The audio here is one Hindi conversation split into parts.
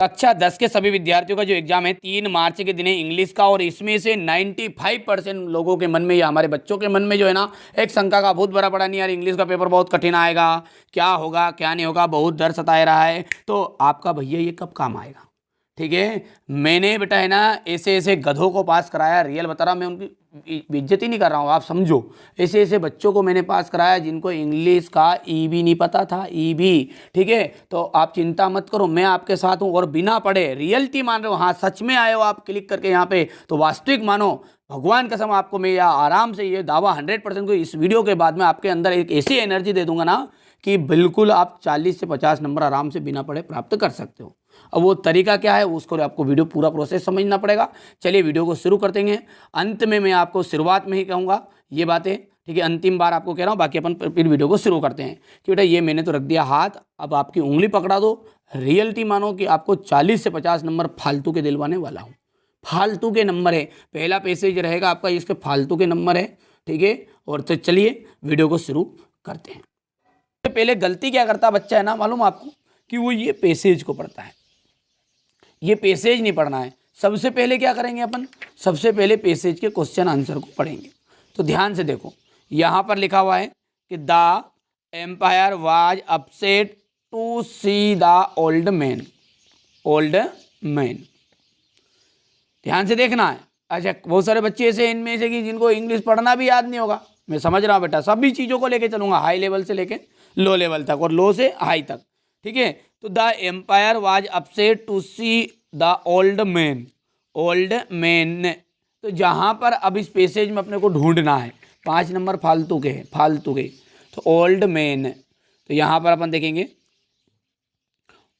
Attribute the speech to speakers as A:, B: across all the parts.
A: कक्षा 10 के सभी विद्यार्थियों का जो एग्जाम है 3 मार्च के दिन है इंग्लिश का, और इसमें से 95% लोगों के मन में या हमारे बच्चों के मन में जो है ना एक शंका का बहुत बड़ा पड़ा, नहीं यार इंग्लिश का पेपर बहुत कठिन आएगा, क्या होगा क्या नहीं होगा, बहुत डर सताए रहा है। तो आपका भैया ये कब काम आएगा? ठीक है, मैंने बेटा है ना ऐसे ऐसे गधों को पास कराया, रियल बता रहा, मैं उनकी बेइज्जती नहीं कर रहा हूँ, आप समझो। ऐसे ऐसे बच्चों को मैंने पास कराया जिनको इंग्लिश का ई भी नहीं पता था, ई भी। ठीक है, तो आप चिंता मत करो, मैं आपके साथ हूँ, और बिना पढ़े रियलिटी मान रहे हो, हाँ सच में आए हो आप क्लिक करके यहाँ पे तो वास्तविक मानो, भगवान कसम आपको मैं या आराम से ये दावा 100% को इस वीडियो के बाद में आपके अंदर एक ऐसी एनर्जी दे दूंगा ना कि बिल्कुल आप 40 से 50 नंबर आराम से बिना पढ़े प्राप्त कर सकते हो। अब वो तरीका क्या है उसको आपको वीडियो पूरा प्रोसेस समझना पड़ेगा। चलिए वीडियो को शुरू करते हैं। अंत में मैं आपको शुरुआत में ही कहूँगा ये बातें, ठीक है, अंतिम बार आपको कह रहा हूँ, बाकी अपन फिर वीडियो को शुरू करते हैं कि बेटा ये मैंने तो रख दिया हाथ, अब आपकी उंगली पकड़ा दो, रियलिटी मानो कि आपको 40 से 50 नंबर फालतू के दिलवाने वाला हूँ। फालतू के नंबर है, पहला पैसेज रहेगा आपका, इसके फालतू के नंबर है। ठीक है, और तो चलिए वीडियो को शुरू करते हैं। पहले गलती क्या करता बच्चा है ना मालूम आपको, कि वो ये पैसेज को पढ़ता है, ये पैसेज नहीं पढ़ना है। सबसे पहले क्या करेंगे अपन, सबसे पहले पैसेज के क्वेश्चन आंसर को पढ़ेंगे। तो ध्यान से देखो, यहाँ पर लिखा हुआ है कि the empire was upset to see the old man. Old man, ध्यान से देखना है। अच्छा, बहुत सारे बच्चे ऐसे इनमें से कि जिनको इंग्लिश पढ़ना भी याद नहीं होगा, मैं समझ रहा हूँ बेटा, सभी चीज़ों को लेके चलूँगा, हाई लेवल से लेके लो लेवल तक और लो से हाई तक। ठीक है, तो the empire was upset to see the old man. Old man, तो जहाँ पर अब इस पैसेज में अपने को ढूंढना है, 5 नंबर फालतू के हैं, फालतू के। तो ओल्ड मैन, तो यहाँ पर अपन देखेंगे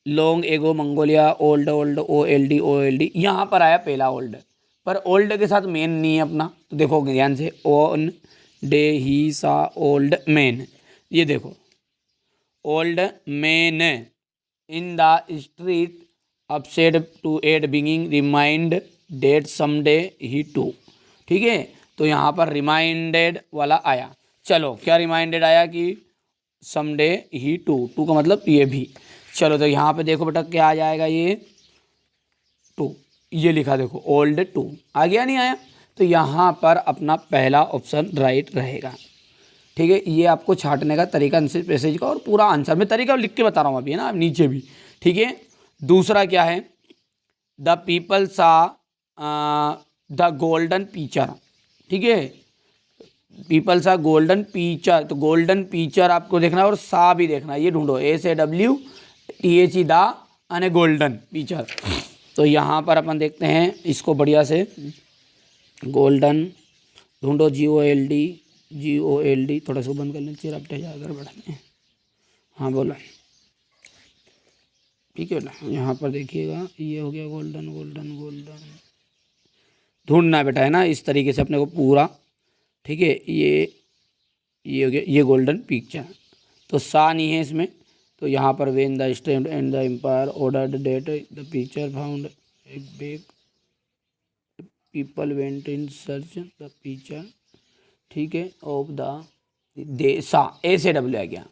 A: long ago Mongolia, old old O L D, यहाँ पर आया पहला ओल्ड, पर ओल्ड के साथ मैन नहीं है अपना। तो देखो ध्यान से, ऑन डे ही सा ओल्ड मैन, ये देखो old man in the street upset to add begging remind that someday he too. ठीक है, तो यहाँ पर रिमाइंडेड वाला आया। चलो क्या रिमाइंडेड आया कि समडे ही टू का मतलब ये भी। चलो तो यहाँ पे देखो बेटा क्या आ जाएगा, ये टू, ये लिखा देखो ओल्ड टू, आ गया नहीं आया? तो यहाँ पर अपना पहला ऑप्शन राइट रहेगा। ठीक है, ये आपको छांटने का तरीका पैसेज का, और पूरा आंसर मैं तरीका लिख के बता रहा हूँ अभी, है ना, नीचे भी। ठीक है, दूसरा क्या है, द पीपल सा द गोल्डन पीचर। ठीक है, पीपल सा गोल्डन पीचर, तो गोल्डन पीचर आपको देखना है और सा भी देखना है, ये ढूंढो SAWTHE द यानी गोल्डन पीचर। तो यहाँ पर अपन देखते हैं इसको बढ़िया से, गोल्डन ढूंढो, GOLD, थोड़ा सा बंद कर लें, चेहरा अगर बढ़ाते हैं। हाँ बोला, ठीक है ना, यहाँ पर देखिएगा ये हो गया गोल्डन गोल्डन गोल्डन, ढूंढना है बेटा, है ना, इस तरीके से अपने को पूरा। ठीक है, ये हो गया, ये गोल्डन पिक्चर, तो सा नहीं है इसमें। तो यहाँ पर when the stem and the empire ordered that the picture found a big people went in search the picture. ठीक है, ऑफ द दे सा SAW आ गया,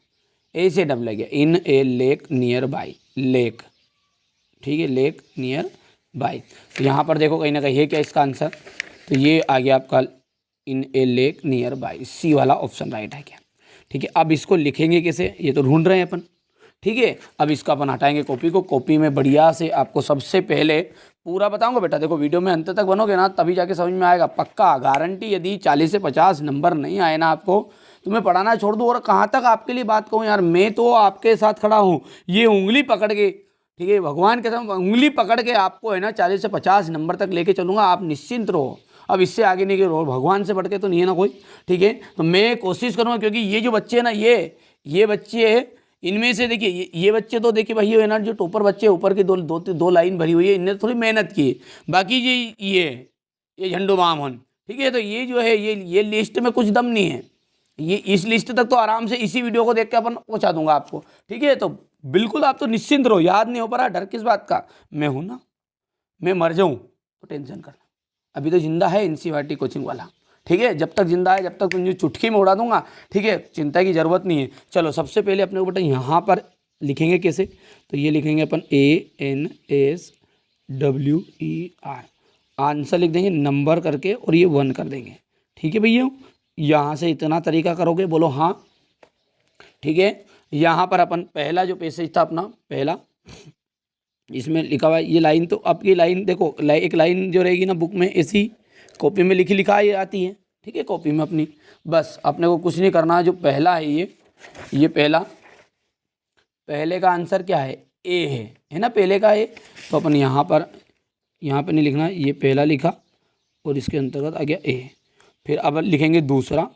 A: SAW आ गया, in a lake nearby, lake. ठीक है, लेक नियर बाई, तो यहाँ पर देखो कहीं ना कहीं है क्या इसका आंसर, तो ये आ गया आपका इन ए लेक नियर बाई, सी वाला ऑप्शन राइट है क्या। ठीक है, अब इसको लिखेंगे कैसे, ये तो ढूंढ रहे हैं अपन। ठीक है, अब इसको अपन हटाएंगे कॉपी को, कॉपी में बढ़िया से आपको सबसे पहले पूरा बताऊंगा बेटा, देखो वीडियो में अंत तक बनोगे ना तभी जाके समझ में आएगा, पक्का गारंटी। यदि 40 से 50 नंबर नहीं आए ना आपको तो मैं पढ़ाना छोड़ दूँ, और कहाँ तक आपके लिए बात कहूँ यार, मैं तो आपके साथ खड़ा हूँ, ये उंगली पकड़ के। ठीक है, भगवान के साथ उंगली पकड़ के आपको है ना 40 से 50 नंबर तक लेके चलूँगा, आप निश्चिंत रहो। अब इससे आगे नहीं, कि भगवान से बढ़ के तो नहीं है ना कोई। ठीक है, तो मैं कोशिश करूँगा, क्योंकि ये जो बच्चे हैं ना, ये बच्चे, इनमें से देखिए ये बच्चे तो देखिए भाई है ना, जो टॉपर बच्चे ऊपर की दो लाइन भरी हुई है, इनने थोड़ी मेहनत की है। बाकी ये झंडू मामन, ठीक है, तो ये जो है ये लिस्ट में कुछ दम नहीं है, ये इस लिस्ट तक तो आराम से इसी वीडियो को देख के अपन पहुँचा दूंगा आपको। ठीक है, तो बिल्कुल आप तो निश्चिंत रहो, याद नहीं हो पा रहा, डर किस बात का, मैं हूँ ना, मैं मर जाऊँ तो टेंशन करना, अभी तो जिंदा है NCERT कोचिंग वाला। ठीक है, जब तक जिंदा है, जब तक तुम चुटकी में उड़ा दूंगा। ठीक है, चिंता की जरूरत नहीं है। चलो सबसे पहले अपने को बेटा यहाँ पर लिखेंगे कैसे, तो ये लिखेंगे अपन ANSWER, आंसर लिख देंगे नंबर करके और ये 1 कर देंगे। ठीक है भैया, यहाँ से इतना तरीका करोगे, बोलो हाँ। ठीक है, यहाँ पर अपन पहला जो पैसेज था अपना पहला, इसमें लिखा हुआ है ये लाइन, तो अब ये लाइन देखो, एक लाइन जो रहेगी ना बुक में ऐसी कॉपी में लिखा ये आती है। ठीक है, कॉपी में अपनी, बस अपने को कुछ नहीं करना है। जो पहला है ये पहला, पहले का आंसर क्या है, ए है ना, पहले का ए, तो अपन यहाँ पर नहीं लिखना, ये पहला लिखा और इसके अंतर्गत आ गया ए। फिर अब लिखेंगे दूसरा,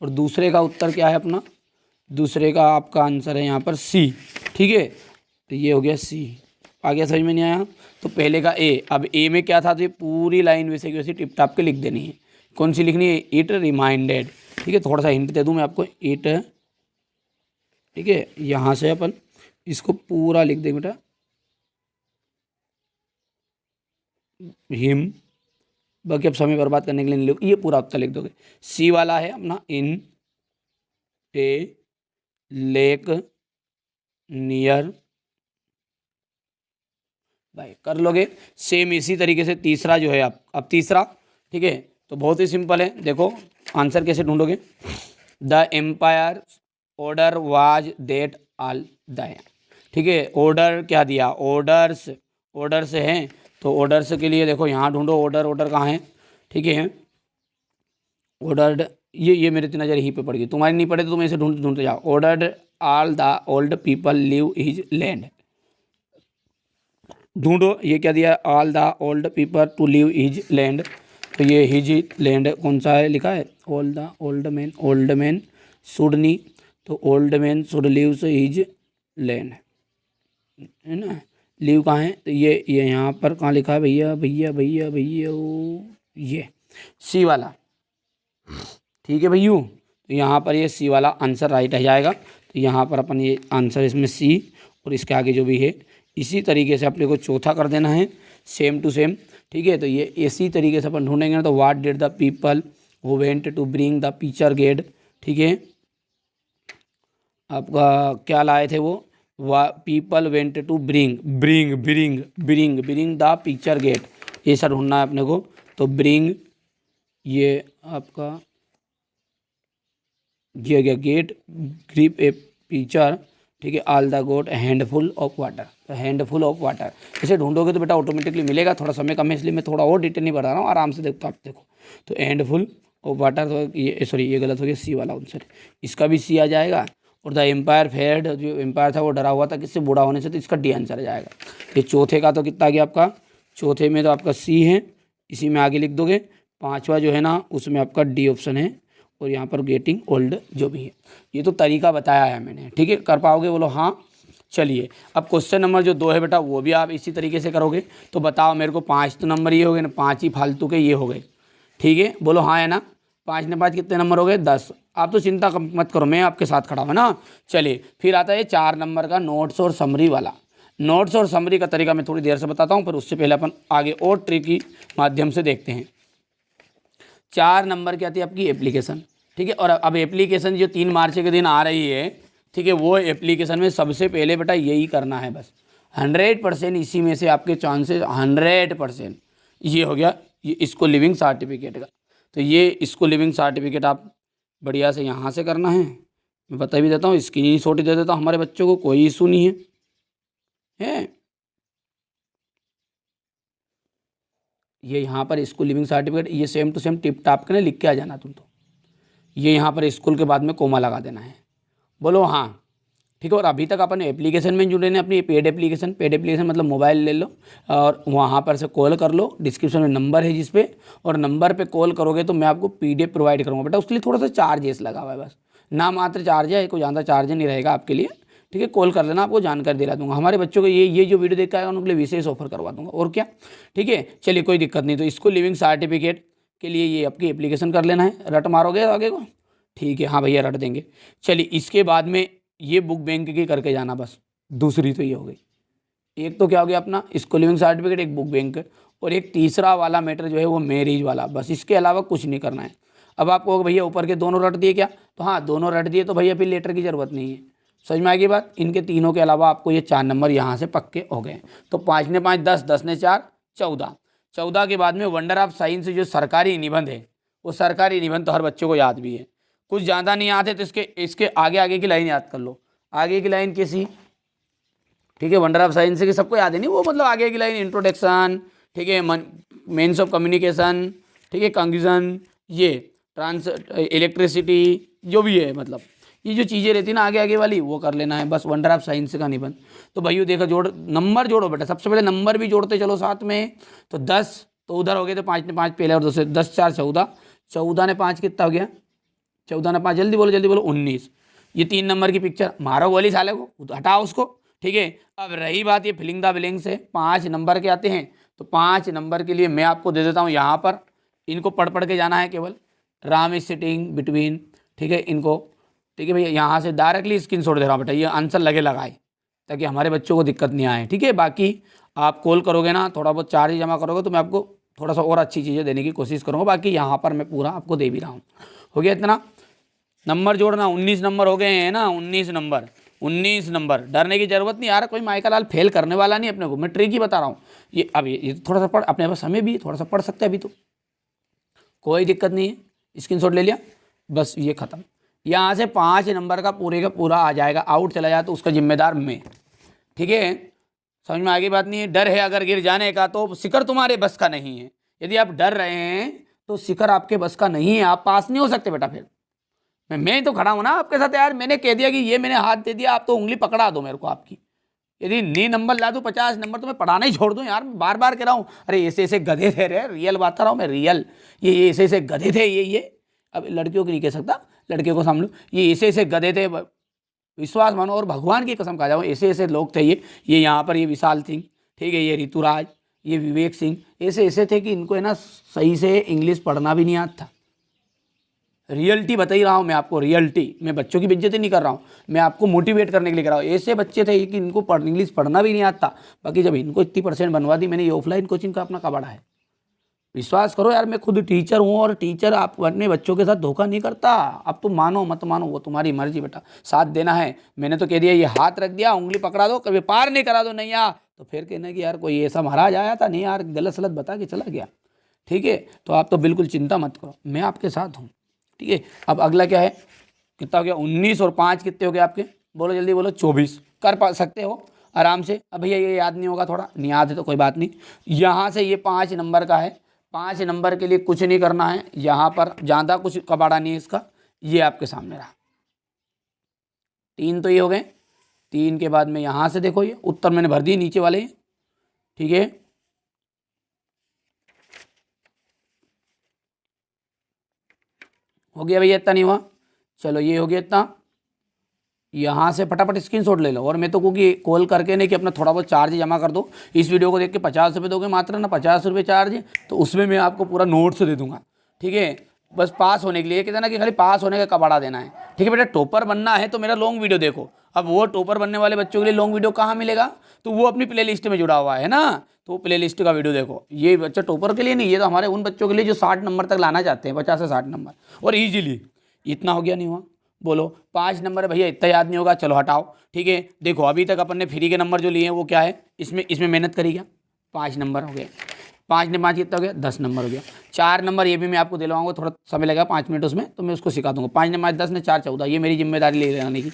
A: और दूसरे का उत्तर क्या है अपना, दूसरे का आपका आंसर है यहाँ पर सी। ठीक है, तो ये हो गया सी। आ गया, समझ में नहीं आया, तो पहले का ए। अब ए में क्या था, तो ये पूरी लाइन वैसे की वैसे टिप टाप के लिख देनी है। कौन सी लिखनी है, इट रिमाइंडेड। ठीक है, थोड़ा सा हिंट दे दूँ मैं आपको, इट। ठीक है, यहाँ से अपन इसको पूरा लिख देंगे बेटा, हिम, बाकी अब समय बर्बाद करने के लिए नहीं लिखो, ये पूरा उत्तर लिख दोगे। सी वाला है अपना, इन ए लेक नियर, भाई कर लोगे। सेम इसी तरीके से तीसरा जो है अब तीसरा, ठीक है, तो बहुत ही सिंपल है। देखो आंसर कैसे ढूंढोगे, the empire order was that all the. ठीक है, ऑर्डर क्या दिया, ऑर्डर्स हैं, तो ऑर्डर्स के लिए देखो यहाँ ढूंढो, ऑर्डर कहाँ है। ठीक है, ऑर्डर्ड, ये मेरे तो नज़र ही पे पड़ गई, तुम्हारी नहीं पड़े तो तुम ऐसे ढूंढते जाओ। Ordered all the old people leave his land, ढूंढो ये क्या दिया, all the old people to leave his land, तो ये हिज लैंड कौन सा है, लिखा है all the old man should नी, तो old man should leave his land, है ना। लिव कहाँ है, तो ये यहाँ पर कहाँ लिखा है भैया, ये सी वाला। ठीक है भैया, तो यहाँ पर ये सी वाला आंसर राइट आ जाएगा। तो यहाँ पर अपन ये आंसर इसमें सी, और इसके आगे जो भी है इसी तरीके से अपने को चौथा कर देना है, सेम टू सेम। ठीक है, तो ये इसी तरीके से अपन ढूंढेंगे ना, तो what did the people who went to bring the picture get. ठीक है, आपका क्या लाए थे वो, people went to bring the picture get, ऐसा ढूंढना है अपने को। तो ब्रिंग, ये आपका ये गया गेट, ग्रिप ए पिक्चर। ठीक है, all the got handful of water, तो हैंडफुल ऑफ वाटर इसे ढूंढोगे तो बेटा ऑटोमेटिकली मिलेगा। थोड़ा समय कम है इसलिए मैं थोड़ा और डिटेल नहीं बता रहा हूँ, आराम से देखो आप, देखो तो हैंडफुल ऑफ वाटर, तो ये सॉरी ये गलत हो गया, सी वाला आंसर, इसका भी सी आ जाएगा। और द एम्पायर फेयर्ड, जो एम्पायर था वो डरा हुआ था किससे, बूढ़ा होने से, तो इसका डी आंसर आ जाएगा। ये चौथे का तो कितना आ गया आपका, चौथे में तो आपका सी है, इसी में आगे लिख दोगे। पाँचवा जो है ना उसमें आपका डी ऑप्शन है, और यहाँ पर गेटिंग ओल्ड जो भी है, ये तो तरीका बताया है मैंने। ठीक है, कर पाओगे, बोलो हाँ। चलिए अब क्वेश्चन नंबर जो 2 है बेटा, वो भी आप इसी तरीके से करोगे। तो बताओ मेरे को, 5 तो नंबर ये हो गए ना, 5 ही फालतू के ये हो गए। ठीक है, बोलो हाँ है ना, 5 ने 5 कितने नंबर हो गए, 10। आप तो चिंता मत करो, मैं आपके साथ खड़ा हूँ ना। चलिए फिर आता है 4 नंबर का नोट्स और समरी वाला। नोट्स और समरी का तरीका मैं थोड़ी देर से बताता हूँ, पर उससे पहले अपन आगे और ट्रिक की माध्यम से देखते हैं। 4 नंबर की आती है आपकी एप्लीकेशन। ठीक है, और अब एप्लीकेशन जो 3 मार्च के दिन आ रही है, ठीक है, वो एप्लीकेशन में सबसे पहले बेटा यही करना है बस, 100% इसी में से आपके चांसेस 100% ये हो गया, ये इसको लिविंग सर्टिफिकेट का। तो ये इसको लिविंग सर्टिफिकेट आप बढ़िया से यहाँ से करना है, मैं बता भी देता हूँ, स्क्रीनशॉट ही दे देता हूँ हमारे बच्चों को, कोई इशू नहीं है। ये यहाँ पर स्कूल लिविंग सर्टिफिकेट, ये same to same tip top के लिख के आ जाना तुम। तो ये यहाँ पर स्कूल के बाद में कोमा लगा देना है, बोलो हाँ। ठीक है, और अभी तक अपन एप्लीकेशन में जुड़े हैं, अपनी पेड एप्लीकेशन मतलब मोबाइल ले लो और वहाँ पर से कॉल कर लो, डिस्क्रिप्शन में नंबर है जिस पे, और नंबर पे कॉल करोगे तो मैं आपको PDF प्रोवाइड करूँगा बेटा। उसके लिए थोड़ा सा चार्जेस लगा हुआ है, बस ना मात्र चार्ज है, कोई ज़्यादा चार्ज नहीं रहेगा आपके लिए। ठीक है, कॉल कर लेना, आपको जानकारी दिला दूंगा। हमारे बच्चों को ये जो वीडियो देख के आएगा उनके लिए विशेष ऑफर करवा दूंगा, और क्या। ठीक है, चलिए कोई दिक्कत नहीं। तो इसको लिविंग सर्टिफिकेट के लिए ये आपकी एप्लीकेशन कर लेना है, रट मारोगे आगे को। ठीक है, हाँ भैया रट देंगे। चलिए इसके बाद में ये बुक बैंक की करके जाना, बस दूसरी तो ये हो गई। एक तो क्या हो गया अपना इसको लिविंग सर्टिफिकेट, एक बुक बैंक, और एक तीसरा वाला मैटर जो है वो मैरिज वाला, बस इसके अलावा कुछ नहीं करना है। अब आपको भैया ऊपर के दोनों रट दिए क्या, तो हाँ दोनों रट दिए, तो भैया फिर लेटर की ज़रूरत नहीं है। समझ में आएगी बात। इनके तीनों के अलावा आपको ये 4 नंबर यहाँ से पक्के हो गए। तो 5 ने 5 10, 10 ने 4 14। 14 के बाद में वंडर ऑफ साइंस जो सरकारी निबंध है, वो सरकारी निबंध तो हर बच्चों को याद भी है, कुछ ज़्यादा नहीं याद है तो इसके आगे आगे की लाइन याद कर लो। आगे की लाइन कैसी, ठीक है, वंडर ऑफ साइंस की सबको याद है नहीं, वो मतलब आगे की लाइन इंट्रोडक्शन, ठीक है, मेन्स ऑफ कम्युनिकेशन, ठीक है, कंक्लूजन, ये ट्रांस इलेक्ट्रिसिटी, जो भी है, मतलब ये जो चीज़ें रहती है ना आगे आगे वाली, वो कर लेना है बस, वंडर ऑफ साइंस का निबंध। तो भाइयों देखो, नंबर जोड़ो बेटा, सबसे पहले नंबर भी जोड़ते चलो साथ में। तो 10 तो उधर हो गए, तो 5 ने 5 पहले और दूसरे, 10 4 14, 14 ने 5 कितना हो गया, 14 ने 5 जल्दी बोलो 19। ये 3 नंबर की पिक्चर मारो गोली साले को, हटाओ उसको, ठीक है। अब रही बात ये फिलिंग द ब्लैंक्स से 5 नंबर के आते हैं, तो 5 नंबर के लिए मैं आपको दे देता हूँ यहाँ पर, इनको पढ़ के जाना है केवल। राम इज सिटिंग बिटवीन, ठीक है, इनको, ठीक है भैया, यहाँ से डायरेक्टली स्क्रीनशॉट दे रहा हूँ बेटा, ये आंसर लगे लगाए ताकि हमारे बच्चों को दिक्कत नहीं आए, ठीक है। बाकी आप कॉल करोगे ना, थोड़ा बहुत चार्ज जमा करोगे तो मैं आपको थोड़ा सा और अच्छी चीज़ें देने की कोशिश करूँगा। बाकी यहाँ पर मैं पूरा आपको दे भी रहा हूँ। हो गया इतना, नंबर जोड़ना, 19 नंबर हो गए हैं ना, 19 नंबर, 19 नंबर। डरने की जरूरत नहीं यार, कोई माइका लाल फेल करने वाला नहीं अपने को, मैं ट्रिक ही बता रहा हूँ। ये अब ये थोड़ा सा पढ़, अपने पास समय भी थोड़ा सा पढ़ सकते हैं अभी, तो कोई दिक्कत नहीं है। स्क्रीनशॉट ले लिया, बस ये खत्म। यहाँ से 5 नंबर का पूरा आ जाएगा, आउट चला जाए तो उसका जिम्मेदार मैं, ठीक है। समझ में आगे बात नहीं है। डर है अगर गिर जाने का तो शिखर तुम्हारे बस का नहीं है। यदि आप डर रहे हैं तो शिखर आपके बस का नहीं है, आप पास नहीं हो सकते बेटा। फिर मैं तो खड़ा हूं ना आपके साथ यार, मैंने कह दिया कि ये मैंने हाथ दे दिया, आप तो उंगली पकड़ा दो मेरे को आपकी। यदि नी नंबर ला दूं 50 नंबर तो मैं पढ़ाना ही छोड़ दूं यार। मैं बार बार कह रहा हूँ, अरे ऐसे ऐसे गधे थे रे, रियल बता रहा हूँ मैं, रियल। ये ऐसे ऐसे गधे थे, ये अब लड़कियों को नहीं कह सकता, लड़के को सामने, ये ऐसे ऐसे गधे थे, विश्वास मानो और भगवान की कसम खा जाओ, ऐसे ऐसे लोग थे ये यहाँ पर, ये विशाल सिंह, ठीक है, ये ऋतुराज, ये विवेक सिंह, ऐसे ऐसे थे कि इनको है ना सही से इंग्लिश पढ़ना भी नहीं आता था। रियलिटी बता ही रहा हूँ मैं आपको, रियलिटी। मैं बच्चों की बेइज्जती नहीं कर रहा हूँ, मैं आपको मोटिवेट करने के लिए कर रहा हूँ। ऐसे बच्चे थे कि इनको इंग्लिश पढ़ना भी नहीं आता। बाकी जब इनको इतनी % बनवा दी मैंने, ये ऑफलाइन कोचिंग का अपना कबाड़ा है। विश्वास करो यार, मैं खुद टीचर हूँ और टीचर आप अपने बच्चों के साथ धोखा नहीं करता। अब तुम मानो मत मानो वो तुम्हारी मर्जी बेटा, साथ देना है। मैंने तो कह दिया, ये हाथ रख दिया, उंगली पकड़ा दो, कभी पार नहीं करा दो नहीं यार, तो फिर कहना कि यार कोई ऐसा महाराज आया था, नहीं यार गलत सलत बता के चला गया, ठीक है। तो आप तो बिल्कुल चिंता मत करो, मैं आपके साथ हूँ, ठीक है। अब अगला क्या है, कितना हो गया, 19 और 5 कितने हो गए आपके, बोलो जल्दी बोलो, 24 कर पा सकते हो आराम से। अब भैया ये याद नहीं होगा, थोड़ा नहीं याद है तो कोई बात नहीं। यहाँ से ये 5 नंबर का है, 5 नंबर के लिए कुछ नहीं करना है, यहाँ पर ज़्यादा कुछ कबाड़ा नहीं है इसका। ये आपके सामने रहा, 3 तो ये हो गए। 3 के बाद में यहाँ से देखो, ये उत्तर मैंने भर दिए नीचे वाले, ठीक है। हो गया भैया, इतना नहीं हुआ, चलो ये हो गया इतना। यहाँ से फटाफट स्क्रीनशॉट ले लो, और मैं तो क्योंकि कॉल करके नहीं कि अपना थोड़ा बहुत चार्ज जमा कर दो। इस वीडियो को देख के 50 रुपये दोगे मात्र ना, 50 रुपये चार्ज, तो उसमें मैं आपको पूरा नोट्स दे दूंगा, ठीक है। बस पास होने के लिए कहते ना कि खाली पास होने का कबाड़ा देना है, ठीक है बेटा। टॉपर बनना है तो मेरा लॉन्ग वीडियो देखो। अब वो टॉपर बनने वाले बच्चों के लिए लॉन्ग वीडियो कहाँ मिलेगा, तो वो अपनी प्ले लिस्ट में जुड़ा हुआ है ना, तो प्ले लिस्ट का वीडियो देखो। ये बच्चा टॉपर के लिए नहीं, ये तो हमारे उन बच्चों के लिए जो 60 नंबर तक लाना चाहते हैं, 50 से 60 नंबर, और ईजिली। इतना हो गया नहीं हुआ, बोलो 5 नंबर है भैया, इतना याद नहीं होगा, चलो हटाओ, ठीक है। देखो अभी तक अपन ने फ्री के नंबर जो लिए हैं वो क्या है, इसमें मेहनत करी क्या, 5 नंबर हो गए। 5 ने 5 कितना हो गया, 10 नंबर हो गया। 4 नंबर ये भी मैं आपको दिलवाऊंगा, थोड़ा समय लगेगा 5 मिनट उसमें, तो मैं उसको सिखा दूंगा। 5 ने 5 10 ने 4 14, ये मेरी जिम्मेदारी ले लेने की।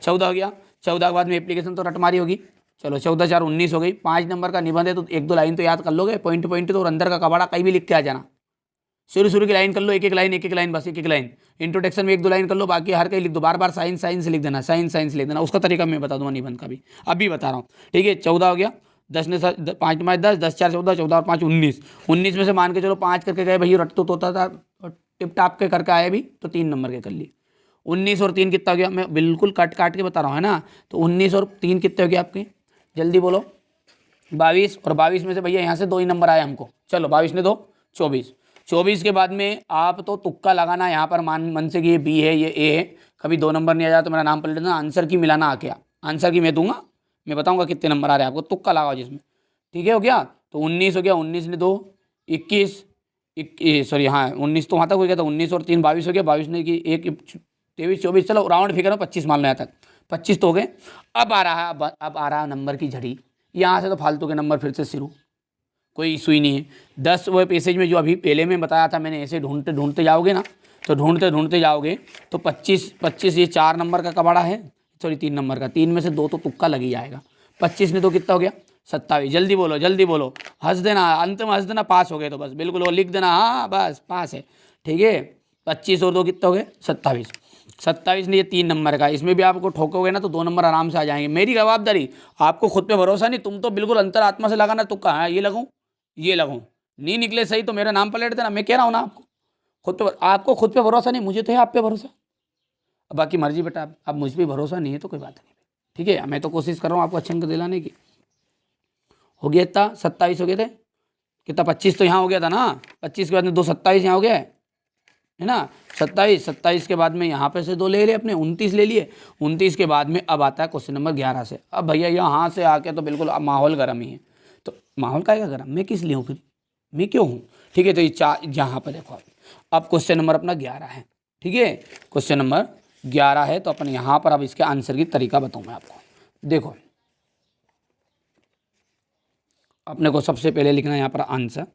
A: 14 हो गया, 14 के बाद में एप्लीकेशन तो रटमारी होगी, चलो 14 4 19 हो गई। 5 नंबर का निबंध है तो 1-2 लाइन तो याद कर लोगे, पॉइंट पॉइंट तो, और अंदर का कबाड़ा कहीं भी लिख के आ जाना। शुरू की लाइन कर लो, एक एक लाइन, बस एक एक लाइन। इंट्रोडक्शन में 1-2 लाइन कर लो, बाकी हर कहीं लिख दो, बार बार साइंस लिख देना, साइंस लिख देना। उसका तरीका मैं बता दूंगा निबंध का भी, अभी बता रहा हूँ, ठीक है। 14 हो गया, 10 ने 5 5 10, 10 4 14, 14 और 5 19। 19 में से मान के चलो 5 करके गए भैया, रट तो तोता था, टिप टाप के करके आए भी, तो 3 नंबर के कर लिए। 19 और 3 कितना हो गया, मैं बिल्कुल काट के बता रहा हूँ, है ना। तो 19 और 3 कितने हो गए आपके, जल्दी बोलो, 22। और 22 में से भैया यहाँ से 2 ही नंबर आए हमको, चलो 22 ने 2 24। 24 के बाद में आप तो तुक्का लगाना यहाँ पर, मन से कि ये बी है, ये ए है। कभी 2 नंबर नहीं आ जाए तो मेरा नाम पलट देना, आंसर की मिलाना आ गया, आंसर की मैं दूंगा, मैं बताऊंगा कितने नंबर आ रहे हैं आपको, तुक्का लगाओ जिसमें, ठीक है। हो गया, तो 19 हो गया, 19 ने 2 21, सॉरी हाँ 19 तो वहाँ तक हो गया था, 19 और 3 22 हो गया, 22 ने की 1 23 24, चलो राउंड फिगर में 25 मान लो यहाँ तक, 25 तो हो गए। अब आ रहा है, अब आ रहा है नंबर की झड़ी। यहाँ से तो फालतू के नंबर फिर से शुरू, कोई इशू ही नहीं है। 10 वो पैसेज में जो अभी पहले में बताया था मैंने, ऐसे ढूंढते ढूंढते जाओगे ना, तो ढूंढते ढूंढते जाओगे तो 25 ये 4 नंबर का कबाड़ा है, सॉरी 3 नंबर का, 3 में से 2 तो तुक्का लग ही जाएगा। 25 में तो कितना हो गया 27। जल्दी बोलो जल्दी बोलो, हंस देना, अंत में हंस देना, पास हो गए तो बस बिल्कुल, वो लिख देना हाँ बस पास है, ठीक है। 25 और 2 कितना हो गए 27। 27 ने ये 3 नंबर का, इसमें भी आपको ठोकोगे ना तो 2 नंबर आराम से आ जाएंगे। मेरी जवाबदारी, आपको खुद पे भरोसा नहीं, तुम तो बिल्कुल अंतरात्मा से लगाना तुक्का, हाँ ये लगाऊं ये लगाऊं, नहीं निकले सही तो मेरा नाम पलट देना। मैं कह रहा हूँ ना आपको, आपको खुद पे भरोसा नहीं, मुझे तो है आप पे भरोसा। अब बाकी मर्जी बेटा, अब मुझ पे भरोसा नहीं है तो कोई बात नहीं, ठीक है। मैं तो कोशिश कर रहा हूँ आपको अच्छे अंक दिलाने की। हो गया इतना, 27 हो गए थे, कितना 25 तो यहाँ हो गया था ना, 25 के बाद में 2 27 यहाँ हो गया है ना, 27 के बाद में यहाँ पे से 2 ले लिए अपने, 29 ले लिए। 29 के बाद में अब आता है क्वेश्चन नंबर 11 से। अब भैया यहाँ से आके तो बिल्कुल अब माहौल गर्म ही है। तो माहौल का गर्म, मैं किस लिए हूँ फिर, मैं क्यों हूँ, ठीक है। तो ये यहाँ पर देखो, अब क्वेश्चन नंबर अपना 11 है, ठीक है। क्वेश्चन नंबर 11 है, तो अपन यहाँ पर अब इसके आंसर की तरीका बताऊँ मैं आपको। देखो अपने को सबसे पहले लिखना है यहाँ पर आंसर,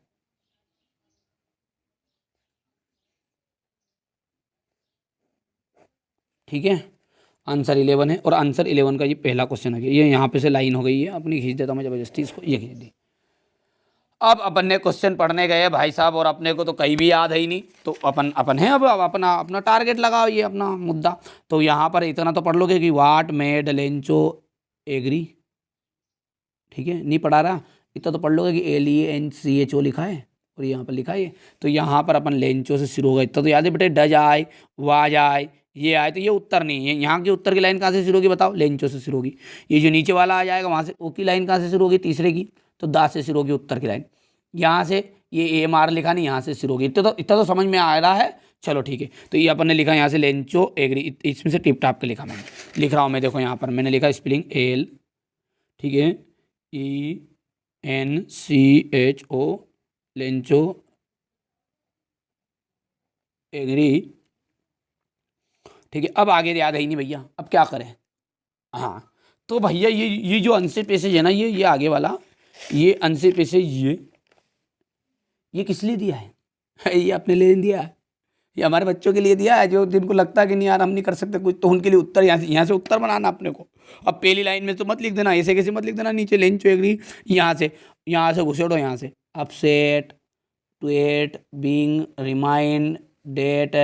A: ठीक है। आंसर 11 है, और आंसर 11 का ये पहला क्वेश्चन है। ये यहाँ पे से लाइन हो गई है अपनी, खींच देता हूँ मैं जबरदस्ती इसको, ये खींच दी। अब अपन ने क्वेश्चन पढ़ने गए भाई साहब, और अपने को तो कहीं भी याद है ही नहीं, तो अपन है अब अपना अपना टारगेट लगाओ, ये अपना मुद्दा। तो यहाँ पर इतना तो पढ़ लोगे कि वाट मेड लेंचो एग्री, ठीक है, नहीं पढ़ा रहा, इतना तो पढ़ लोगे कि LENCHO लिखा है और यहाँ पर लिखा है। तो यहाँ पर अपन लेंचो से शुरू होगा, इतना तो याद है बेटे, डज आए, वाज आए, ये आए, तो ये उत्तर नहीं है। यहाँ की उत्तर की लाइन कहाँ से शुरू होगी बताओ, लेंचो से शुरू होगी। ये जो नीचे वाला आ जाएगा वहाँ से, ओ की लाइन कहाँ से शुरू होगी, तीसरे की, तो दा से शुरू होगी उत्तर की लाइन। यहाँ से ये AMR लिखा नहीं, यहाँ से शुरू होगी। इतना तो समझ में आ रहा है, चलो ठीक है। तो ये अपन ने लिखा यहाँ से लेंचो एग्री, इसमें से टिप टाप के लिखा मैंने, लिख रहा हूँ मैं, देखो यहाँ पर मैंने लिखा स्पेलिंग L, ठीक है, ENCHO लेंचो एग्री, ठीक है। अब आगे याद है ही नहीं भैया, अब क्या करें। हाँ तो भैया ये जो आंसर पैसेज है ना, ये आगे वाला, ये आंसर पैसेज ये किस लिए दिया है ये अपने लिए दिया है, ये हमारे बच्चों के लिए दिया है, जो जिनको लगता है कि नहीं यार हम नहीं कर सकते कुछ, तो उनके लिए उत्तर यहाँ से उत्तर बनाना अपने को। अब पहली लाइन में तो मत लिख देना, ऐसे कैसे मत लिख देना, नीचे लेंचो एग्री, यहाँ से घुसेड़ो, यहाँ से upset to at being remind that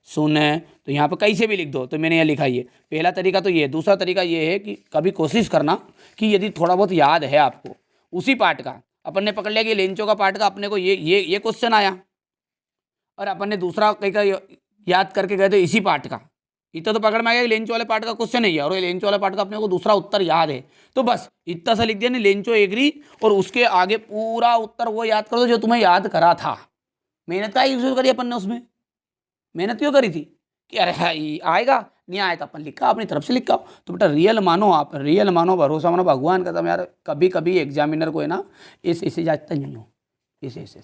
A: सुन, तो यहाँ पर कहीं से भी लिख दो। तो मैंने यहाँ लिखा ये पहला तरीका तो ये है। दूसरा तरीका ये है कि कभी कोशिश करना कि यदि थोड़ा बहुत याद है आपको उसी पार्ट का, अपन ने पकड़ लिया कि लेंचो का पार्ट का अपने को ये क्वेश्चन आया, और अपन ने दूसरा कहीं का याद करके गए थे इसी पार्ट का, इतना तो पकड़ में आ गया कि लेंचो वाले पार्ट का क्वेश्चन है और लेंचो वाले पार्ट का अपने को दूसरा उत्तर याद है, तो बस इतना सा लिख दिया नहीं, लेंचो एग्री, और उसके आगे पूरा उत्तर वो याद कर दो जो तुम्हें याद करा था। मेहनत का यूज करी अपन ने, उसमें मेहनत क्यों करी थी कि अरे आएगा नहीं आया तो अपन लिखा अपनी तरफ से लिखा। तो बेटा रियल मानो, आप रियल मानो, भरोसा मानो भगवान का, तुम यार कभी कभी एग्जामिनर को है ना ऐसे जाता नहीं हो, ऐसे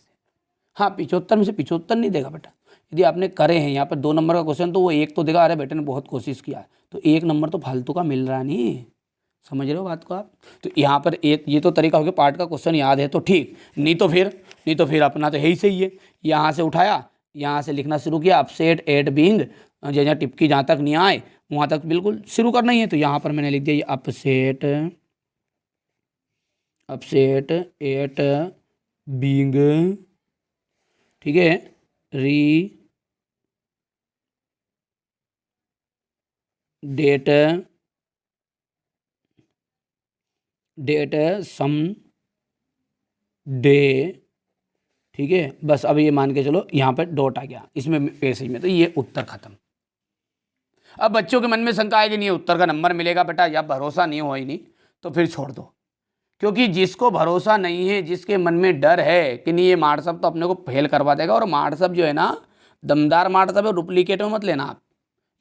A: हाँ 75 में से 75 नहीं देगा बेटा। यदि आपने करे हैं यहाँ पर 2 नंबर का क्वेश्चन, तो वो 1 तो देगा, अरे बेटे ने बहुत कोशिश किया, तो 1 नंबर तो फालतू का मिल रहा नहीं, समझ रहे हो बात को आप। तो यहाँ पर ये तो तरीका हो गया, पार्ट का क्वेश्चन याद है तो ठीक, नहीं तो फिर अपना तो यही सही है। यहाँ से उठाया, यहाँ से लिखना शुरू किया, अपसेट एट बीइंग, जहाँ टिपकी जहाँ तक नहीं आए वहाँ तक बिल्कुल शुरू करना ही है। तो यहाँ पर मैंने लिख दिया ये अपसेट एट बीइंग, ठीक है, डेट सम डे, ठीक है। बस अब ये मान के चलो यहाँ पर डॉट आ गया इसमें पैसेज में, तो ये उत्तर खत्म। अब बच्चों के मन में शंका आएगी नहीं उत्तर का नंबर मिलेगा बेटा, या भरोसा नहीं हो ही नहीं तो फिर छोड़ दो, क्योंकि जिसको भरोसा नहीं है, जिसके मन में डर है कि नहीं ये मार्ट सब तो अपने को फेल करवा देगा, और मार्ट सब जो है ना दमदार मार्ट सब है, डुप्लीकेट में मत लेना आप,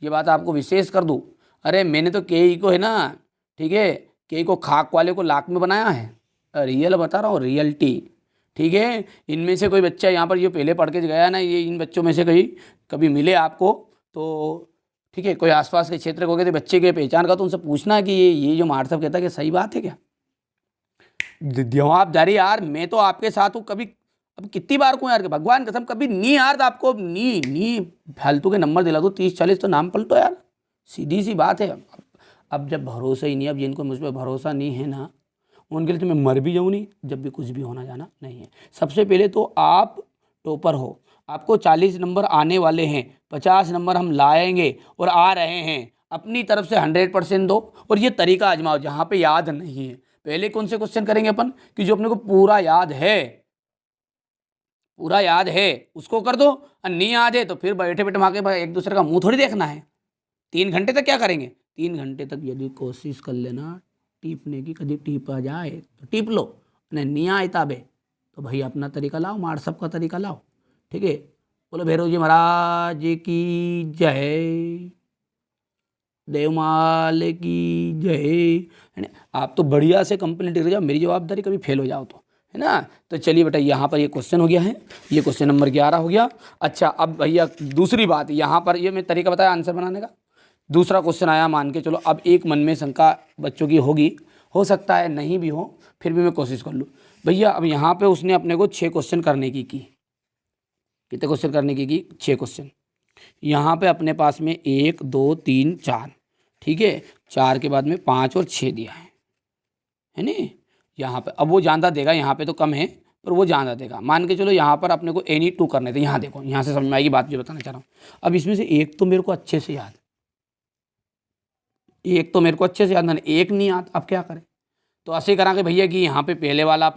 A: ये बात आपको विशेष कर दूँ। अरे मैंने तो KE को है ना, ठीक है, KE को खाक वाले को लाख में बनाया है, रियल बता रहा हूँ, रियलिटी, ठीक है। इनमें से कोई बच्चा यहाँ पर जो पहले पढ़ के गया ना, ये इन बच्चों में से कभी मिले आपको तो ठीक है, कोई आसपास के क्षेत्र को कहते बच्चे के पहचान का, तो उनसे पूछना कि ये जो मार्सव कहता है कि सही बात है क्या। जवाबदारी यार, मैं तो आपके साथ हूँ, कभी अब कितनी बार को यार, भगवान कसम कभी नहीं यार, तो आपको नी नी फालतू के नंबर दिला दो 30-40 तो नाम पलटो यार, सीधी सी बात है। अब जब भरोसा ही नहीं, अब जिनको मुझ पर भरोसा नहीं है ना, उनके लिए तो मैं मर भी जाऊँ नहीं, जब भी कुछ भी होना जाना नहीं है। सबसे पहले तो आप टॉपर हो, आपको 40 नंबर आने वाले हैं, 50 नंबर हम लाएंगे और आ रहे हैं, अपनी तरफ से 100% दो और ये तरीका आजमाओ। जहाँ पे याद नहीं है, पहले कौन से क्वेश्चन करेंगे अपन, कि जो अपने को पूरा याद है, पूरा याद है उसको कर दो, और नहीं याद है तो फिर बैठे बैठे वहाँ के एक दूसरे का मुंह थोड़ी देखना है। 3 घंटे तक क्या करेंगे, 3 घंटे तक यदि कोशिश कर लेना टीपने की, कभी टीपा जाए तो टीप लो, नहीं आए ताबे तो भाई अपना तरीका लाओ, मार्सव का तरीका लाओ। ठीक है, बोलो भैरव जी महाराज की जय, देवमाल की जय, है ना। आप तो बढ़िया से कंप्लीट कर जाओ, मेरी जवाबदारी कभी फेल हो जाओ तो, है ना। तो चलिए बेटा, यहाँ पर ये क्वेश्चन हो गया है, ये क्वेश्चन नंबर 11 हो गया। अच्छा, अब भैया दूसरी बात, यहाँ पर ये मैं तरीका बताया आंसर बनाने का। दूसरा क्वेश्चन आया, मान के चलो अब एक मन में शंका बच्चों की होगी, हो सकता है नहीं भी हो, फिर भी मैं कोशिश कर लूँ। भैया अब यहाँ पे उसने अपने को 6 क्वेश्चन करने की, कितने क्वेश्चन करने की 6 क्वेश्चन। यहाँ पे अपने पास में 1 2 3 4, ठीक है, 4 के बाद में 5 और 6 दिया है नी। यहाँ पे अब वो ज़्यादा देगा, यहाँ पे तो कम है पर वो ज़्यादा देगा। मान के चलो यहाँ पर अपने को एनी 2 करने थे, यहाँ देखो, यहाँ से समझ में आएगी बात जो बताना चाह रहा हूँ। अब इसमें से एक तो मेरे को अच्छे से याद, एक तो मेरे को अच्छे से याद नहीं, एक नहीं याद, अब क्या करें। तो ऐसे करांगे भैया कि यहाँ पे पहले वाला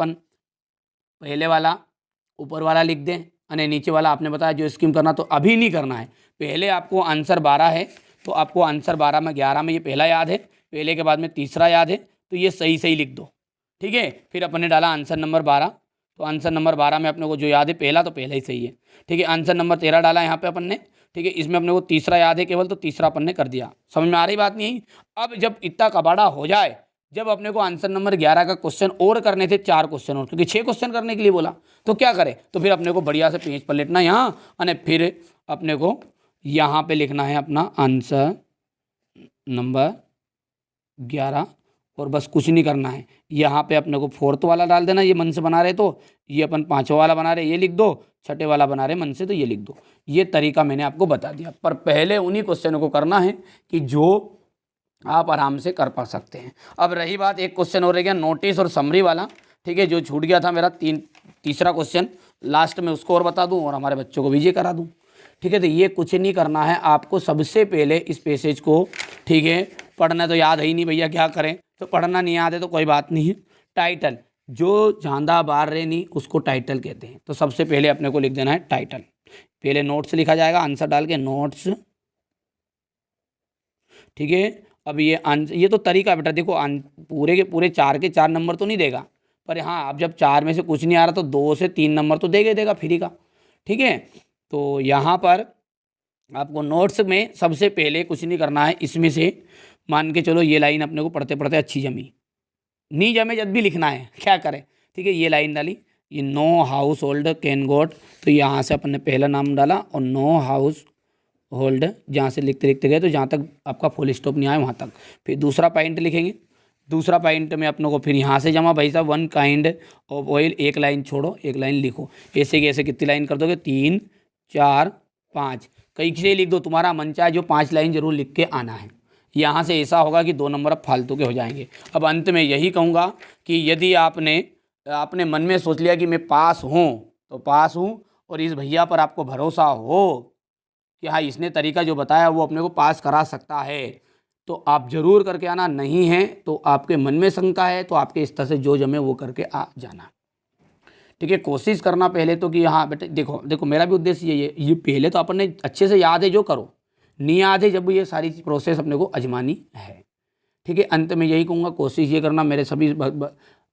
A: ऊपर वाला लिख दें, और नीचे वाला आपने बताया जो स्कीम करना, तो अभी नहीं करना है। पहले आपको आंसर 12 है, तो आपको आंसर 12 में 11 में ये पहला याद है, पहले के बाद में तीसरा याद है, तो ये सही सही लिख दो। ठीक है, फिर अपने डाला आंसर नंबर 12, तो आंसर नंबर 12 में अपने को जो याद है पहला, तो पहला ही सही है। ठीक है, आंसर नंबर 13 डाला यहाँ पे अपन ने, ठीक है, इसमें अपने को तीसरा याद है केवल, तो तीसरा अपन ने कर दिया। समझ में आ रही बात नहीं। अब जब इतना कबाड़ा हो जाए, जब अपने को आंसर नंबर 11 का क्वेश्चन और करने थे, 4 क्वेश्चन और, क्योंकि 6 क्वेश्चन करने के लिए बोला, तो क्या करें, तो फिर अपने को बढ़िया से पेज पर लेटना यहाँ, और फिर अपने को यहाँ पे लिखना है अपना आंसर नंबर 11, और बस कुछ नहीं करना है। यहाँ पे अपने को 4th वाला डाल देना, ये मन से बना रहे तो ये अपन 5वां वाला बना रहे, ये लिख दो, 6ठे वाला बना रहे मन से, तो ये लिख दो। ये तरीका मैंने आपको बता दिया, पर पहले उन्हीं क्वेश्चनों को करना है कि जो आप आराम से कर पा सकते हैं। अब रही बात, एक क्वेश्चन और रह गया नोटिस और समरी वाला, ठीक है, जो छूट गया था मेरा तीसरा क्वेश्चन, लास्ट में उसको और बता दूं और हमारे बच्चों को भी ये करा दूं। ठीक है, तो ये कुछ नहीं करना है आपको, सबसे पहले इस पैसेज को, ठीक है, पढ़ना तो याद है ही नहीं भैया, क्या करें, तो पढ़ना नहीं याद है तो कोई बात नहीं है। टाइटल, जो झांदा बार रे नहीं उसको टाइटल कहते हैं, तो सबसे पहले अपने को लिख देना है टाइटल। पहले नोट्स लिखा जाएगा, आंसर डाल के नोट्स, ठीक है। अब ये तो तरीका बेटा, देखो पूरे के पूरे 4 के 4 नंबर तो नहीं देगा, पर हाँ अब जब 4 में से कुछ नहीं आ रहा तो 2 से 3 नंबर तो देगा फ्री का। ठीक है, तो यहाँ पर आपको नोट्स में सबसे पहले कुछ नहीं करना है, इसमें से मान के चलो ये लाइन अपने को पढ़ते पढ़ते अच्छी जमी, नहीं जमे जब भी लिखना है, क्या करें। ठीक है, ये लाइन डाली, ये नो हाउस होल्ड कैन गोट, तो यहाँ से अपन ने पहला नाम डाला, और नो हाउस होल्ड जहाँ से लिखते लिखते गए तो जहाँ तक आपका फुल स्टॉप नहीं आया वहाँ तक, फिर दूसरा पॉइंट लिखेंगे, दूसरा पॉइंट में अपनों को फिर यहाँ से जमा भाई साहब 1 काइंड ऑफ ऑयल, एक लाइन छोड़ो एक लाइन लिखो, ऐसे कैसे कितनी लाइन कर दोगे, 3 4 5, कई से लिख दो, तुम्हारा मन चाहे जो 5 लाइन जरूर लिख के आना है। यहाँ से ऐसा होगा कि 2 नंबर अब फालतू के हो जाएंगे। अब अंत में यही कहूँगा कि यदि आपने मन में सोच लिया कि मैं पास हूँ तो पास हूँ, और इस भैया पर आपको भरोसा हो कि हाँ इसने तरीका जो बताया वो अपने को पास करा सकता है, तो आप जरूर करके आना। नहीं है तो आपके मन में शंका है तो आपके स्तर से जो जमे वो करके आ जाना। ठीक है, कोशिश करना पहले तो कि हाँ बेटे देखो मेरा भी उद्देश्य यही है, ये पहले तो अपन ने अच्छे से याद है जो करो, नहीं याद है जब ये सारी प्रोसेस अपने को आजमानी है। ठीक है, अंत में यही कहूँगा, कोशिश ये करना मेरे सभी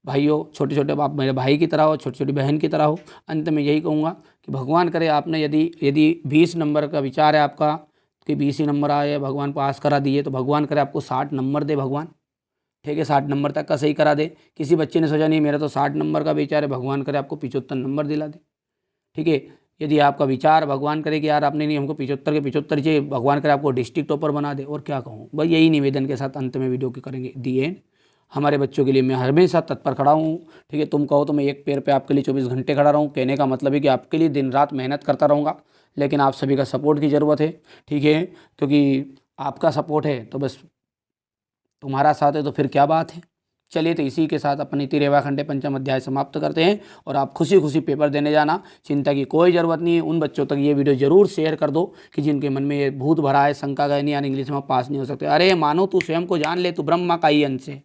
A: भाइयों, छोटे छोटे आप मेरे भाई की तरह हो, छोटी छोटी बहन की तरह हो। अंत में यही कहूँगा कि भगवान करे आपने यदि 20 नंबर का विचार है आपका कि 20 ही नंबर आए, भगवान पास करा दिए, तो भगवान करे आपको 60 नंबर दे भगवान। ठीक है, 60 नंबर तक का सही करा दे। किसी बच्चे ने सोचा नहीं मेरा तो 60 नंबर का विचार है, भगवान करे आपको 75 नंबर दिला दे। ठीक है, यदि आपका विचार भगवान करे कि यार आपने नहीं हमको 75 के 75 चाहिए, भगवान करे आपको डिस्ट्रिक्ट टॉपर बना दे, और क्या कहूँ भाई, यही निवेदन के साथ अंत में वीडियो की करेंगे दी एंड। हमारे बच्चों के लिए मैं हमेशा तत्पर खड़ा हूँ, ठीक है। तुम कहो तो मैं एक पैर पे आपके लिए 24 घंटे खड़ा रहूँ, कहने का मतलब है कि आपके लिए दिन रात मेहनत करता रहूँगा, लेकिन आप सभी का सपोर्ट की ज़रूरत है, ठीक है। क्योंकि आपका सपोर्ट है तो बस, तुम्हारा साथ है तो फिर क्या बात है। चलिए तो इसी के साथ अपनी तिरेवा खंडे पंचम अध्याय समाप्त करते हैं, और आप खुशी खुशी पेपर देने जाना, चिंता की कोई ज़रूरत नहीं है। उन बच्चों तक ये वीडियो जरूर शेयर कर दो कि जिनके मन में ये भूत भरा है, शंका गए नहीं यार इंग्लिश में पास नहीं हो सकते। अरे मानो तू स्वयं को जान ले, तू ब्रह्मा का ही अंश है।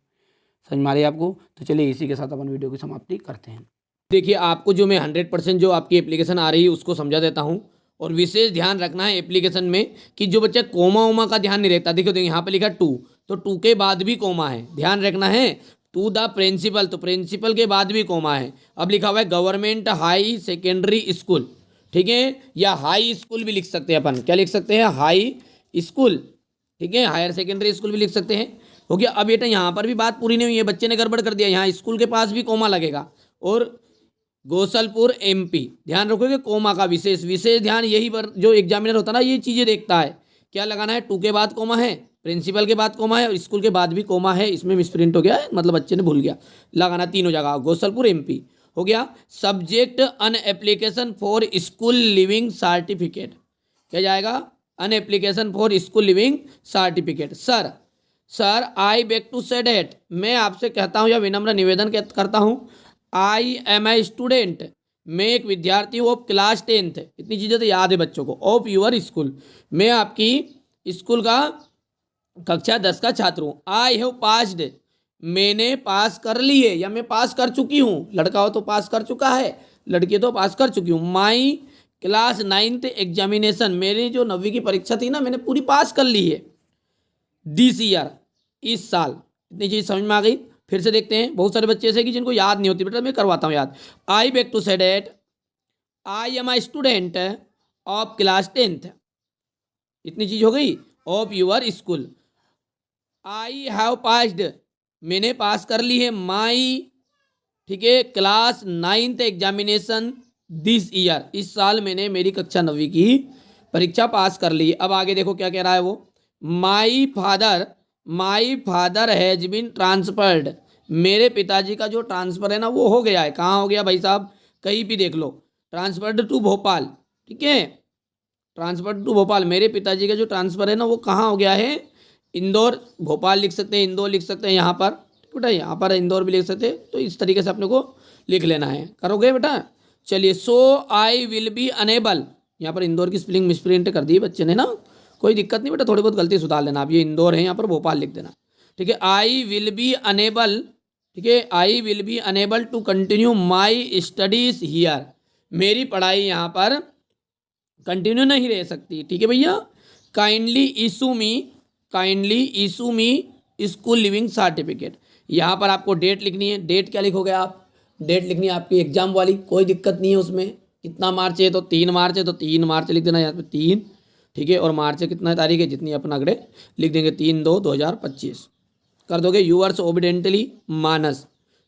A: समझ मारे आपको। तो चलिए इसी के साथ अपन वीडियो की समाप्ति करते हैं। देखिए आपको जो मैं 100% जो आपकी एप्लीकेशन आ रही है उसको समझा देता हूँ, और विशेष ध्यान रखना है एप्लीकेशन में कि जो बच्चा कोमा वोमा का ध्यान नहीं रखता, देखो तो यहाँ पे लिखा 2, तो 2 के बाद भी कोमा है, ध्यान रखना है। टू द प्रिंसिपल, तो प्रिंसिपल के बाद भी कोमा है। अब लिखा हुआ है गवर्नमेंट हाई सेकेंडरी स्कूल, ठीक है, या हाई स्कूल भी लिख सकते हैं अपन, क्या लिख सकते हैं, हाई स्कूल, ठीक है, हायर सेकेंडरी स्कूल भी लिख सकते हैं। हो गया। अब बेटा यहाँ पर भी बात पूरी नहीं हुई है, बच्चे ने गड़बड़ कर दिया, यहाँ स्कूल के पास भी कोमा लगेगा, और गोसलपुर एमपी, ध्यान रखोगे कोमा का विशेष ध्यान, यही पर जो एग्जामिनर होता है ना ये चीज़ें देखता है, क्या लगाना है, 2 के बाद कोमा है, प्रिंसिपल के बाद कोमा है, और स्कूल के बाद भी कोमा है। इसमें मिसप्रिंट हो गया है, मतलब बच्चे ने भूल गया, लगाना तीनों जगह, गोसलपुर एमपी हो गया। Subject an application for school living certificate, क्या जाएगा, an application for school living certificate. Sir I beg to say that, मैं आपसे कहता हूँ या विनम्र निवेदन करता हूँ, आई एम ए स्टूडेंट, मैं एक विद्यार्थी हूँ ऑफ क्लास 10th, इतनी चीज़ें तो याद है बच्चों को, ऑफ यूर स्कूल, मैं आपकी स्कूल का कक्षा 10 का छात्र हूँ। आई हैव पास्ड, मैंने पास कर ली है या मैं पास कर चुकी हूँ, लड़का हो तो पास कर चुका है, लड़की तो पास कर चुकी हूँ। माई क्लास 9th एग्जामिनेशन, मेरी जो 9वीं की परीक्षा थी ना मैंने पूरी पास कर ली है। दिस ईयर, इस साल, इतनी चीज़ समझ में आ गई। फिर से देखते हैं, बहुत सारे बच्चे ऐसे कि जिनको याद नहीं होती, बेटा मैं करवाता हूँ याद। I beg to say that I am I student of class 10th, इतनी चीज हो गई, of your school. I have passed, मैंने पास कर ली है, माई, ठीक है, class 9th examination this year, इस साल मैंने मेरी कक्षा 9वीं की परीक्षा पास कर ली है। अब आगे देखो क्या कह रहा है वो, my father has been transferred, मेरे पिताजी का जो ट्रांसफ़र है ना वो हो गया है। कहाँ हो गया भाई साहब, कहीं भी देख लो, ट्रांसफर्ड टू भोपाल, ठीक है, ट्रांसफर्ड टू भोपाल, मेरे पिताजी का जो ट्रांसफ़र है ना वो कहाँ हो गया है, इंदौर, भोपाल लिख सकते हैं, इंदौर लिख सकते हैं यहाँ पर, बेटा यहाँ पर इंदौर भी लिख सकते हैं। तो इस तरीके से अपने को लिख लेना है, करोगे बेटा। चलिए, सो आई विल बी अनेबल, यहाँ पर इंदौर की स्पेलिंग मिसप्रिंट कर दी बच्चे ने ना, कोई दिक्कत नहीं बेटा, थोड़ी बहुत गलती सुधार लेना। आप ये इंदौर है, यहाँ पर भोपाल लिख देना, ठीक है। आई विल बी अनेबल, ठीक है, I will be enable to continue my studies here, मेरी पढ़ाई यहाँ पर कंटिन्यू नहीं रह सकती, ठीक है भैया। काइंडली इशू मी स्कूल लिविंग सर्टिफिकेट, यहाँ पर आपको डेट लिखनी है, डेट क्या लिखोगे आप, डेट लिखनी है आपकी एग्जाम वाली, कोई दिक्कत नहीं है उसमें। कितना मार्च है, तो 3 मार्च है, तो 3 मार्च लिख देना यहाँ पे 3, ठीक है। और मार्च है कितना तारीख है, जितनी अपन अगड़े लिख देंगे 3/2/2025 कर दोगे। यूअर्स ओबिडेंटली मानस,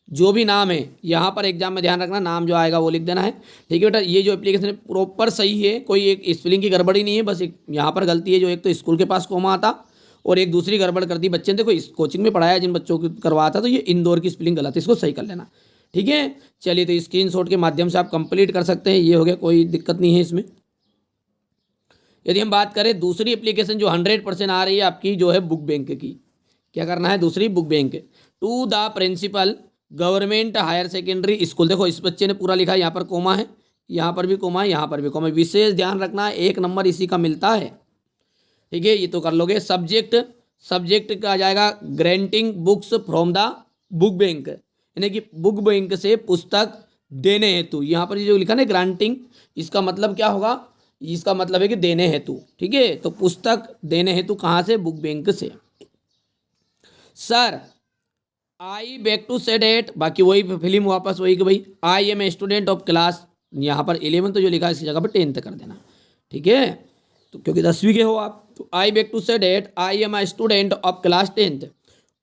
A: जो भी नाम है यहाँ पर एग्जाम में ध्यान रखना, नाम जो आएगा वो लिख देना है, ठीक है बेटा। ये जो एप्लीकेशन है प्रॉपर सही है, कोई एक स्पेलिंग की गड़बड़ी नहीं है, बस एक यहाँ पर गलती है, जो एक तो स्कूल के पास कोमा आता और एक दूसरी गड़बड़ कर दी बच्चे ने, देखो इस कोचिंग में पढ़ाया जिन बच्चों को करवाया था, तो ये इंदौर की स्पेलिंग गलत है, इसको सही कर लेना, ठीक है। चलिए, तो स्क्रीनशॉट के माध्यम से आप कंप्लीट कर सकते हैं, ये हो गया, कोई दिक्कत नहीं है इसमें। यदि हम बात करें दूसरी एप्लीकेशन जो 100% आ रही है आपकी, जो है बुक बैंक की, क्या करना है, दूसरी book bank, to the principal government higher secondary school, देखो इस बच्चे ने पूरा लिखा है, यहाँ पर कोमा है, यहाँ पर भी कोमा है, यहाँ पर भी कोमा है, विशेष ध्यान रखना है, 1 नंबर इसी का मिलता है, ठीक है, ये तो कर लोगे। सब्जेक्ट का आ जाएगा granting books from the book bank, यानी कि बुक बैंक से पुस्तक देने हेतु, यहाँ पर जो लिखा ना ग्रांटिंग, इसका मतलब क्या होगा, इसका मतलब है कि देने हेतु, ठीक है। तो पुस्तक देने हेतु कहाँ से, बुक बैंक से। Sir I back to say that, बाकी वही फिल्म वापस वही कि भाई I am a student of class, यहाँ पर 11 तो जो लिखा है इसकी जगह पर 10th कर देना, ठीक है, तो क्योंकि 10वीं के हो आप। तो I back to say that I am a student of class 10th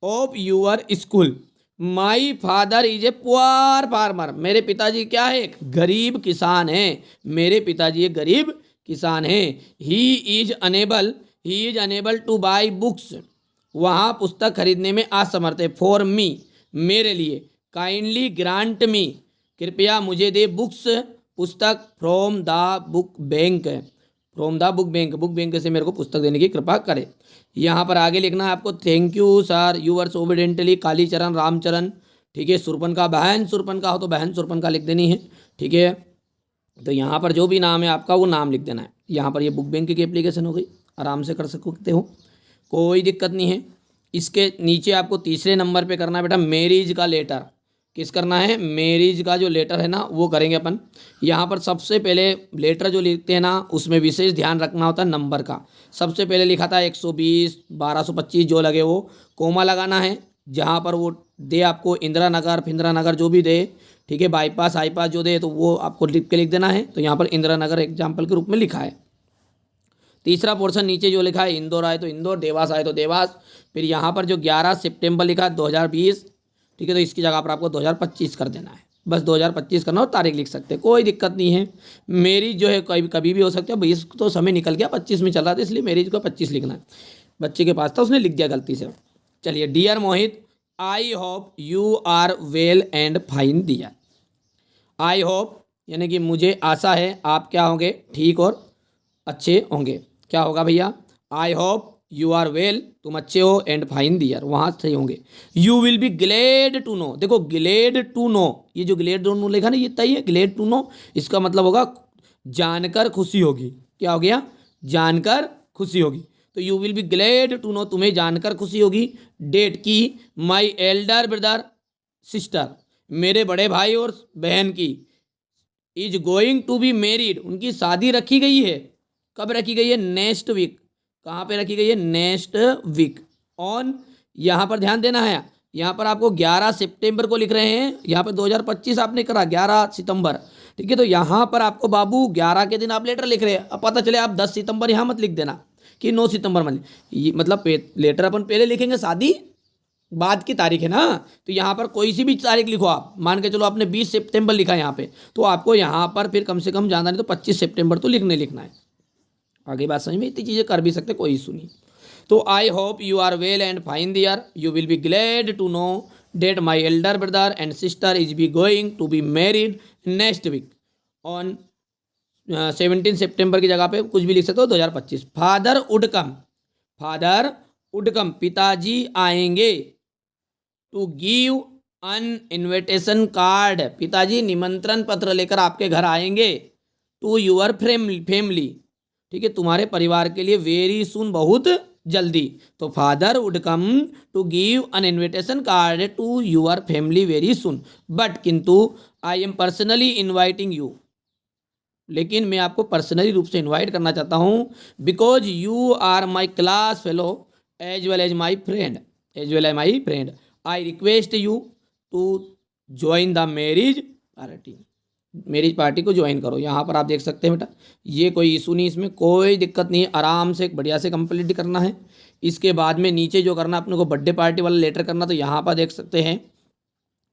A: of your school, my father is a poor farmer, मेरे पिताजी क्या है, एक गरीब किसान है, मेरे पिताजी एक गरीब किसान है। He is unable two by books, वहाँ पुस्तक खरीदने में असमर्थ है। फॉर मी, मेरे लिए। काइंडली ग्रांट मी, कृपया मुझे दे बुक्स, पुस्तक। From the book bank, from the book bank, book bank से मेरे को पुस्तक देने की कृपा करे। यहाँ पर आगे लिखना है आपको, thank you sir yours obediently Kalicharan Ramcharan. ठीक है, सुरपनखा, बहन सुरपनखा हो तो बहन सुरपनखा लिख देनी है। ठीक है, तो यहाँ पर जो भी नाम है आपका वो नाम लिख देना है। यहाँ पर ये बुक बैंक की एप्लीकेशन हो गई, आराम से कर सकते हो, कोई दिक्कत नहीं है। इसके नीचे आपको तीसरे नंबर पे करना है बेटा मैरिज का लेटर। किस करना है, मैरिज का जो लेटर है ना वो करेंगे अपन। यहाँ पर सबसे पहले लेटर जो लिखते हैं ना उसमें विशेष ध्यान रखना होता है नंबर का। सबसे पहले लिखा था 120 1225 जो लगे वो कोमा लगाना है। जहाँ पर वो दे आपको इंदिरा नगर फिंदिरा नगर जो भी दे, ठीक है, बाईपास आईपास जो दे तो वो आपको लिख के लिख देना है। तो यहाँ पर इंदिरा नगर एग्जाम्पल के रूप में लिखा है। तीसरा पोर्शन नीचे जो लिखा है इंदौर आए तो इंदौर, देवास आए तो देवास। फिर यहाँ पर जो 11 सितंबर लिखा है 2020, ठीक है, तो इसकी जगह पर आपको 2025 कर देना है। बस 2025 करना और तारीख लिख सकते हैं, कोई दिक्कत नहीं है। मैरिज जो है कभी भी हो सकता है, 20 तो समय निकल गया, 25 में चल रहा था इसलिए मैरिज को 25 लिखना है। बच्चे के पास था उसने लिख दिया गलती से। चलिए, dear Mohit, I hope you are well and fine दिया। आई होप यानी कि मुझे आशा है आप क्या होंगे, ठीक और अच्छे होंगे। क्या होगा भैया, I hope you are well, तुम अच्छे हो, एंड फाइन दियर वहाँ सही होंगे। You will be glad to know, देखो ग्लेड टू नो, ये जो ग्लेड टू नो लिखा ना ये तय है, ग्लेड टू नो इसका मतलब होगा जानकर खुशी होगी। क्या हो गया, जानकर खुशी होगी। तो you will be glad to know, तुम्हें जानकर खुशी होगी। डेट की, माई एल्डर ब्रदर सिस्टर, मेरे बड़े भाई और बहन की, is going to be married, उनकी शादी रखी गई है। कब रखी गई है, नेक्स्ट वीक। कहाँ पे रखी गई है, नेक्स्ट वीक। ऑन, यहाँ पर ध्यान देना है, यहाँ पर आपको 11 सितंबर को लिख रहे हैं, यहाँ पर 2025 आपने करा 11 सितंबर, ठीक है। तो यहाँ पर आपको बाबू 11 के दिन आप लेटर लिख रहे हैं। अब पता चले आप 10 सितंबर यहाँ मत लिख देना कि 9 सितंबर में, मतलब लेटर अपन पहले लिखेंगे, शादी बाद की तारीख है ना। तो यहाँ पर कोई सी भी तारीख लिखो आप, मान के चलो आपने 20 सितंबर लिखा यहाँ पे, तो आपको यहाँ पर फिर कम से कम ज़्यादा नहीं तो 25 सितंबर तो लिखना है। आगे बात समझ में, इतनी चीज़ें कर भी सकते, कोई इशू नहीं। तो I hope you are well and fine there, you will be glad to know that my elder brother and sister is be going to be married next week on 17 सितंबर की जगह पे कुछ भी लिख सकते हो 2025। Father would come, father would come, पिताजी आएंगे। To give an invitation card, पिताजी निमंत्रण पत्र लेकर आपके घर आएंगे। टू यूर फैमिली, ठीक है, तुम्हारे परिवार के लिए, वेरी सुन, बहुत जल्दी। तो father would come to give an invitation card to your family very soon, but किंतु I am personally inviting you, लेकिन मैं आपको पर्सनली रूप से इन्वाइट करना चाहता हूँ, because you are my class fellow as well as my friend, as well as my friend. I request you to join the marriage party, marriage party को ज्वाइन करो। यहाँ पर आप देख सकते हैं बेटा, ये कोई इशू नहीं, इसमें कोई दिक्कत नहीं है, आराम से बढ़िया से कंप्लीट करना है। इसके बाद में नीचे जो करना अपने को बर्थडे पार्टी वाला लेटर करना, तो यहाँ पर देख सकते हैं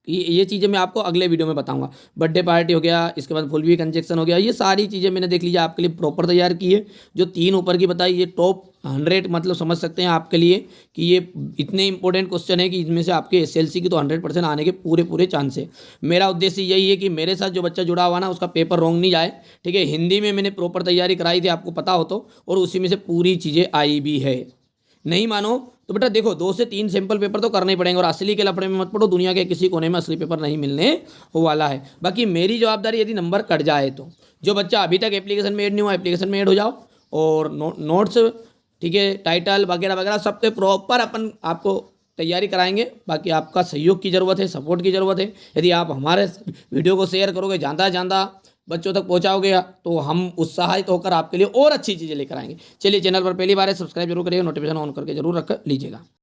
A: ये चीज़ें मैं आपको अगले वीडियो में बताऊंगा। बर्थडे पार्टी हो गया, इसके बाद फुल वीक इंजेक्शन हो गया, ये सारी चीज़ें मैंने देख लीजिए आपके लिए प्रॉपर तैयार की है। जो 3 ऊपर की बताई ये टॉप 100 मतलब समझ सकते हैं आपके लिए कि ये इतने इंपॉर्टेंट क्वेश्चन है कि इनमें से आपके एसएलसी की तो 100% आने के पूरे चांस है। मेरा उद्देश्य यही है कि मेरे साथ जो बच्चा जुड़ा हुआ ना उसका पेपर रॉन्ग नहीं जाए, ठीक है। हिंदी में मैंने प्रॉपर तैयारी कराई थी, आपको पता हो तो, और उसी में से पूरी चीज़ें आई भी है। नहीं मानो तो बेटा देखो 2 से 3 सैंपल पेपर तो करने ही पड़ेंगे, और असली के लफड़े में मत पड़ो, दुनिया के किसी कोने में असली पेपर नहीं मिलने वाला है। बाकी मेरी जवाबदारी यदि नंबर कट जाए तो, जो बच्चा अभी तक एप्लीकेशन में ऐड नहीं हुआ एप्लीकेशन में ऐड हो जाओ, और नोट्स, ठीक है, टाइटल वगैरह वगैरह सब पे प्रॉपर अपन आपको तैयारी कराएंगे। बाकी आपका सहयोग की ज़रूरत है, सपोर्ट की ज़रूरत है। यदि आप हमारे वीडियो को शेयर करोगे, ज़्यादा बच्चों तक पहुंचाओगे, तो हम उत्साहित होकर आपके लिए और अच्छी चीज़ें लेकर आएंगे। चलिए, चैनल पर पहली बार है सब्सक्राइब जरूर करिएगा, नोटिफिकेशन ऑन करके जरूर रख लीजिएगा।